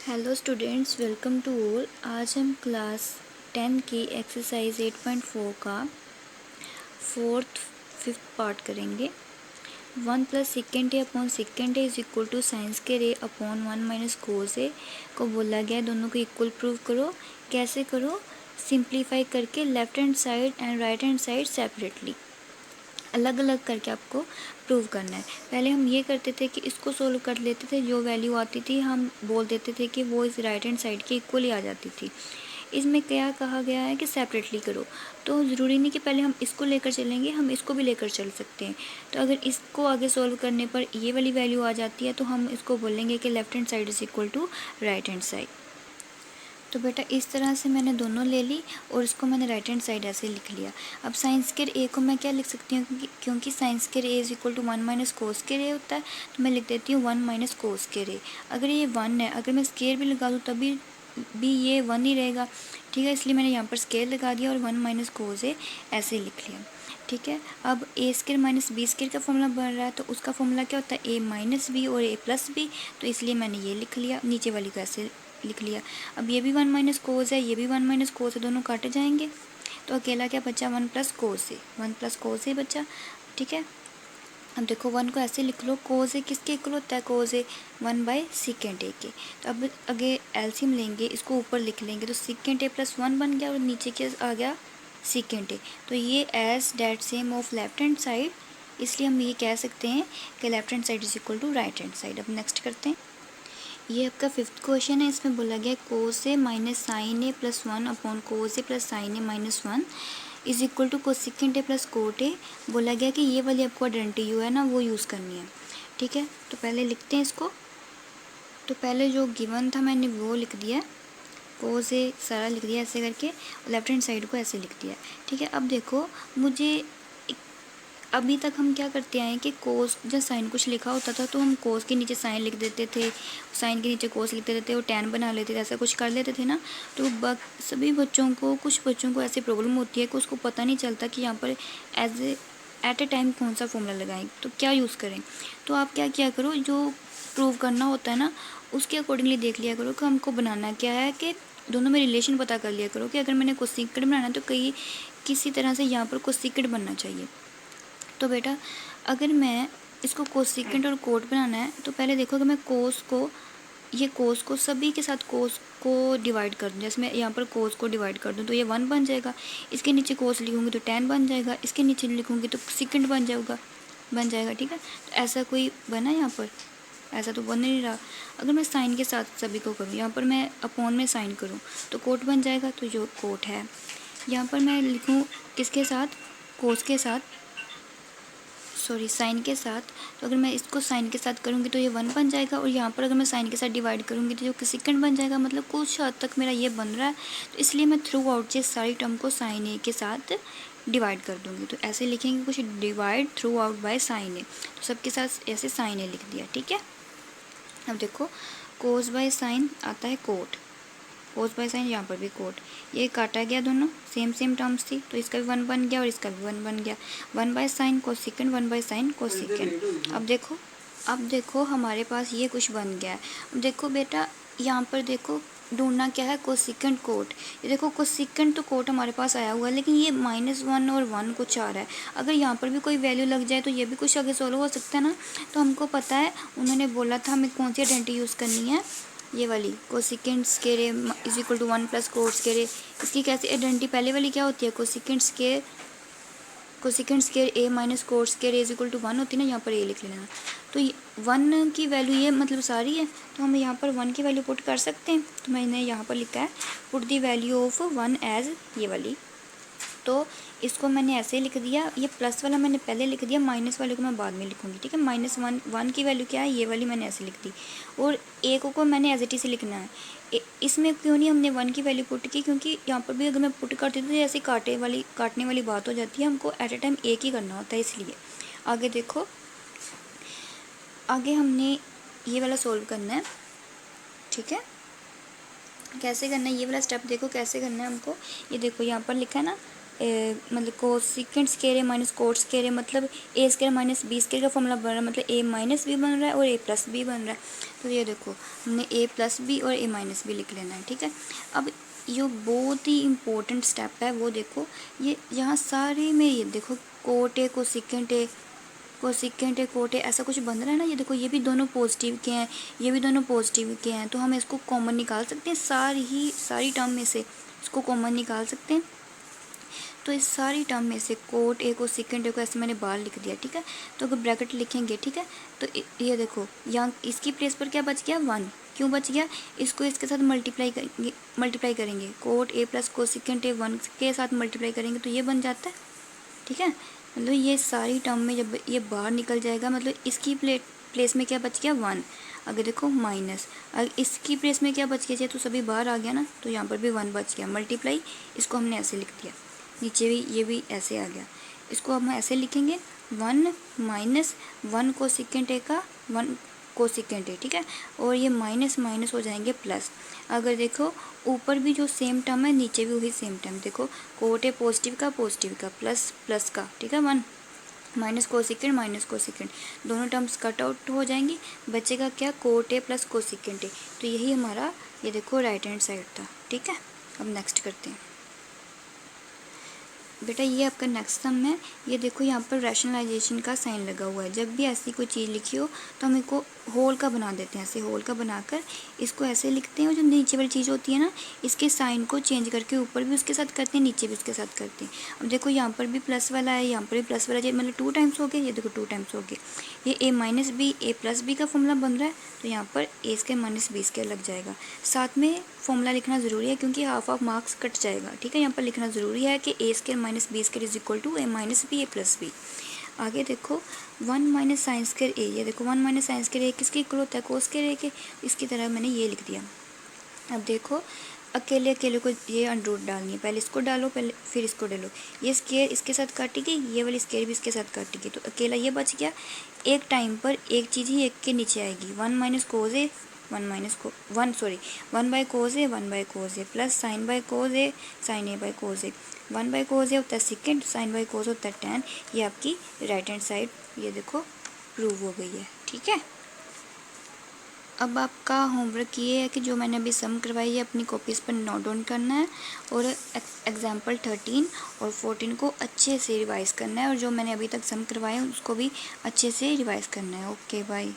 Hello students, welcome to all. आज हम class 10 की एक्सरसाइज 8.4 का फोर्थ फिफ्थ पार्ट करेंगे। 1 + second a upon second a is equal to science के रे अपॉन 1 माइनस कोस ए को बोला गया है दोनों को इक्वल प्रूव करो। कैसे करो? सिंप्लीफाई करके left hand side and right hand side separately अलग अलग करके आपको प्रूव करना है। पहले हम ये करते थे कि इसको सोल्व कर लेते थे, जो वैल्यू आती थी हम बोल देते थे कि वो इस राइट हैंड साइड के इक्वल ही आ जाती थी। इसमें क्या कहा गया है कि सेपरेटली करो, तो ज़रूरी नहीं कि पहले हम इसको लेकर चलेंगे, हम इसको भी लेकर चल सकते हैं। तो अगर इसको आगे सोल्व करने पर ये वाली वैल्यू आ जाती है तो हम इसको बोलेंगे कि left hand side is equal to right hand side. तो बेटा इस तरह से मैंने दोनों ले ली और इसको मैंने राइट हैंड साइड ऐसे लिख लिया। अब साइंस के ए को मैं क्या लिख सकती हूँ, क्योंकि साइंस के A is equal to 1 minus cos के रे होता है, तो मैं लिख देती हूँ 1 माइनस कोस के रे। अगर ये 1 है, अगर मैं स्केयर भी लगा दूँ तभी भी ये 1 ही रहेगा, ठीक है। इसलिए मैंने यहाँ पर स्केयर लगा दिया और 1 माइनस कोस ए ऐसे लिख लिया, ठीक है। अब ए स्केयर माइनस बी स्केयर का फॉर्मूला बन रहा है, तो उसका फॉर्मूला क्या होता है, ए माइनस बी और ए प्लस बी। तो इसलिए मैंने ये लिख लिया, नीचे वाली को ऐसे लिख लिया। अब ये भी 1 माइनस कोस है, ये भी 1 माइनस कोस है, दोनों काटे जाएंगे तो अकेला क्या बचा, 1 प्लस कोस है, 1 प्लस कोस है बचा, ठीक है। अब देखो 1 को ऐसे लिख लो, कोस ए किसके इक्वल होता है, कोस ए 1 बाई सेकेंड ए के। तो अब आगे एलसीएम लेंगे, इसको ऊपर लिख लेंगे, तो सेकेंड ए प्लस 1 बन गया और नीचे क्या आ गया, सेकेंड ए। तो ये as that same of left hand side, इसलिए हम ये कह सकते हैं कि left hand side is equal to right hand side. अब नेक्स्ट करते हैं। ये आपका फिफ्थ क्वेश्चन है। इसमें बोला गया cos A minus sine A plus 1 upon cos A plus sine A minus 1 is equal to cosec A plus cot A. बोला गया कि ये वाली आपको आइडेंटिटी यू है ना, वो यूज़ करनी है, ठीक है। तो पहले लिखते हैं इसको। तो पहले जो गिवन था मैंने वो लिख दिया, कोस ए सारा लिख दिया ऐसे करके, लेफ्ट हैंड साइड को ऐसे लिख दिया, ठीक है। अब देखो मुझे अभी तक हम क्या करते आए हैं कि कोस जब साइन कुछ लिखा होता था तो हम कोस के नीचे साइन लिख देते थे, साइन के नीचे कोस लिख देते थे और टैन बना लेते थे, ऐसा कुछ कर लेते थे ना। तो सभी बच्चों को, कुछ बच्चों को ऐसी प्रॉब्लम होती है कि उसको पता नहीं चलता कि यहाँ पर एट ए टाइम कौन सा फॉर्मूला लगाएं, तो क्या यूज़ करें। तो आप क्या किया करो, जो प्रूव करना होता है ना उसके अकॉर्डिंगली देख लिया करो कि हमको बनाना क्या है, कि दोनों में रिलेशन पता कर लिया करो कि अगर मैंने कोसेकेंट बनाना है तो कहीं किसी तरह से यहाँ पर कोसेकेंट बनना चाहिए। तो बेटा अगर मैं इसको कोसेकेंट और कोट बनाना है तो पहले देखो कि मैं कोस को, ये कोस को सभी के साथ कोस को डिवाइड कर दूँ। जैसे मैं यहाँ पर कोस को डिवाइड कर दूँ तो ये 1 बन जाएगा, इसके नीचे कोस लिखूँगी तो टैन बन जाएगा, इसके नीचे लिखूँगी तो सेकेंड बन जाएगा, ठीक है। तो ऐसा कोई बना यहाँ पर, ऐसा तो बन नहीं रहा। अगर मैं साइन के साथ सभी को करूँ, यहाँ पर मैं अपॉन में साइन करूँ तो कोट बन जाएगा, तो जो कोट है। यहाँ पर मैं लिखूँ किसके साथ, कोस के साथ, सॉरी साइन के साथ। तो अगर मैं इसको साइन के साथ करूँगी तो ये 1 बन जाएगा, और यहाँ पर अगर मैं साइन के साथ डिवाइड करूँगी तो जो सेकेंड बन जाएगा। मतलब कुछ हद तक मेरा ये बन रहा है, तो इसलिए मैं थ्रू आउट ये सारी टर्म को साइन ए के साथ डिवाइड कर दूँगी। तो ऐसे लिखेंगे कुछ, divide throughout by sine A, तो सबके साथ ऐसे साइन ए लिख दिया, ठीक है। अब देखो कोस बाय साइन आता है कोट, कोस बाय साइन यहाँ पर भी कोट, ये काटा गया, दोनों सेम टर्म्स थी, तो इसका भी 1 बन गया और इसका भी 1 बन गया। 1 by sine cosecant, 1 by sine cosecant. अब देखो हमारे पास ये कुछ बन गया है। अब देखो बेटा यहाँ पर देखो ढूंढना क्या है, कोसेकेंट कोट। ये देखो कोसेकेंट तो कोट हमारे पास आया हुआ है, लेकिन ये -1 और 1 कुछ आ रहा है। अगर यहाँ पर भी कोई वैल्यू लग जाए तो ये भी कुछ आगे सोल्व हो सकता है ना। तो हमको पता है, उन्होंने बोला था हमें कौन सी आइडेंटिटी यूज़ करनी है, ये वाली cosecant square A is equal to 1 plus cot square A. इसकी कैसी आइडेंटिटी, पहले वाली क्या होती है, cosecant square A minus cot square A is equal to 1 होती है ना, यहाँ पर ए लिख लेना। तो 1 की वैल्यू ये मतलब सारी है, तो हम यहाँ पर 1 की वैल्यू पुट कर सकते हैं। तो मैंने यहाँ पर लिखा है put the value of 1 as ये वाली। तो इसको मैंने ऐसे लिख दिया, ये प्लस वाला मैंने पहले लिख दिया, माइनस वाले को मैं बाद में लिखूंगी, ठीक है। -1 की वैल्यू क्या है, ये वाली मैंने ऐसे लिख दी, और ए को मैंने एज इट इज लिखना है। इसमें क्यों नहीं हमने 1 की वैल्यू पुट की, क्योंकि यहाँ पर भी अगर मैं पुट करती हूँ तो ऐसे काटने वाली बात हो जाती है, हमको एट ए टाइम एक ही करना होता है। इसलिए आगे देखो, आगे हमने ये वाला सोल्व करना है, ठीक है। कैसे करना है ये वाला स्टेप देखो कैसे करना है हमको। ये देखो यहाँ पर लिखा है ना मतलब कोसिकेंट स्क्वायर ए माइनस कोट स्क्वायर ए, मतलब ए स्क्वायर माइनस बी स्क्वायर का फॉर्मूला बन रहा है, मतलब ए माइनस बी बन रहा है और ए प्लस बी बन रहा है। तो ये देखो हमने ए प्लस बी और ए माइनस बी लिख लेना है, ठीक है। अब ये बहुत ही इम्पोर्टेंट स्टेप है, वो देखो ये यहाँ सारे में ये देखो cot A cosecant A cosecant A cot A ऐसा कुछ बन रहा है ना। ये देखो ये भी दोनों पॉजिटिव के हैं, ये भी दोनों पॉजिटिव के हैं, तो हम इसको कॉमन निकाल सकते हैं, सारी टर्म में से इसको कॉमन निकाल सकते हैं। तो इस सारी टर्म में से कोट ए को सेकेंड ए को ऐसे मैंने बाहर लिख दिया, ठीक है। तो अगर ब्रैकेट लिखेंगे, ठीक है, तो ये देखो यहाँ इसकी प्लेस पर क्या बच गया, 1। क्यों बच गया, इसको इसके साथ मल्टीप्लाई करेंगे कोट ए प्लस को सेकेंड ए 1 के साथ मल्टीप्लाई करेंगे तो ये बन जाता है, ठीक है। मतलब ये सारी टर्म में जब ये बाहर निकल जाएगा, मतलब इसकी प्लेस में क्या बच गया, 1। अगर देखो माइनस, अगर इसकी प्लेस में क्या बच गया, तो सभी बाहर आ गया ना, तो यहाँ पर भी 1 बच गया, मल्टीप्लाई इसको हमने ऐसे लिख दिया, नीचे भी ये भी ऐसे आ गया। इसको हम ऐसे लिखेंगे 1 माइनस 1 कोसेकेंट ए का 1 कोसेकेंट ए, ठीक है। और ये माइनस माइनस हो जाएंगे प्लस। अगर देखो ऊपर भी जो सेम टर्म है, नीचे भी वही सेम टर्म, देखो कोट ए पॉजिटिव का प्लस प्लस का, ठीक है, 1 माइनस कोसेकेंट दोनों टर्म्स कट आउट हो जाएंगी, बचेगा क्या, कोट ए प्लस कोसेकेंट ए। तो यही हमारा ये देखो राइट हैंड साइड था, ठीक है। अब नेक्स्ट करते हैं बेटा, ये आपका नेक्स्ट सम है। ये देखो यहाँ पर रैशनलाइजेशन का साइन लगा हुआ है। जब भी ऐसी कोई चीज़ लिखी हो तो हम इसको होल का बना देते हैं, ऐसे होल का बनाकर इसको ऐसे लिखते हैं, और जो नीचे वाली चीज़ होती है ना, इसके साइन को चेंज करके ऊपर भी उसके साथ करते हैं, नीचे भी उसके साथ करते हैं। अब देखो यहाँ पर भी प्लस वाला है, यहाँ पर भी प्लस वाला है, मतलब 2 टाइम्स हो गए, ये देखो 2 टाइम्स हो गए। ये ए minus B A plus B का फॉर्मूला बन रहा है, तो यहाँ पर ए स्क्वायर माइनस बी स्क्वायर लग जाएगा। साथ में फॉर्मूला लिखना ज़रूरी है, क्योंकि हाफ ऑफ मार्क्स कट जाएगा, ठीक है। यहाँ पर लिखना ज़रूरी है कि A square minus B square is equal to A minus B A plus B. आगे देखो 1 माइनस साइन स्क्वायर ए, ये देखो 1 माइनस साइन स्क्वायर ए किसके इक्वल होता है, कोस स्क्वायर ए के। इसकी तरह मैंने ये लिख दिया। अब देखो अकेले अकेले को ये अंडरूट डालनी है, पहले इसको डालो, पहले फिर इसको डालो। ये स्क्वायर इसके साथ काटेगी, ये वाली स्क्वायर भी इसके साथ काटेगी, तो अकेला ये बच गया। एक टाइम पर एक चीज़ ही एक के नीचे आएगी, 1 minus cos A 1 by cos A 1 by cos A plus sine by cos A sine A by cos A. 1 by cos A होता है सेकेंड, साइन बाय कोस होता है tan। ये आपकी राइट हैंड साइड ये देखो प्रूव हो गई है, ठीक है। अब आपका होमवर्क ये है कि जो मैंने अभी सम करवाई है अपनी कॉपीज़ पर नोट डाउन करना है, और एग्जाम्पल 13 और 14 को अच्छे से रिवाइज़ करना है, और जो मैंने अभी तक सम करवाए हैं उसको भी अच्छे से रिवाइज़ करना है। Okay bye.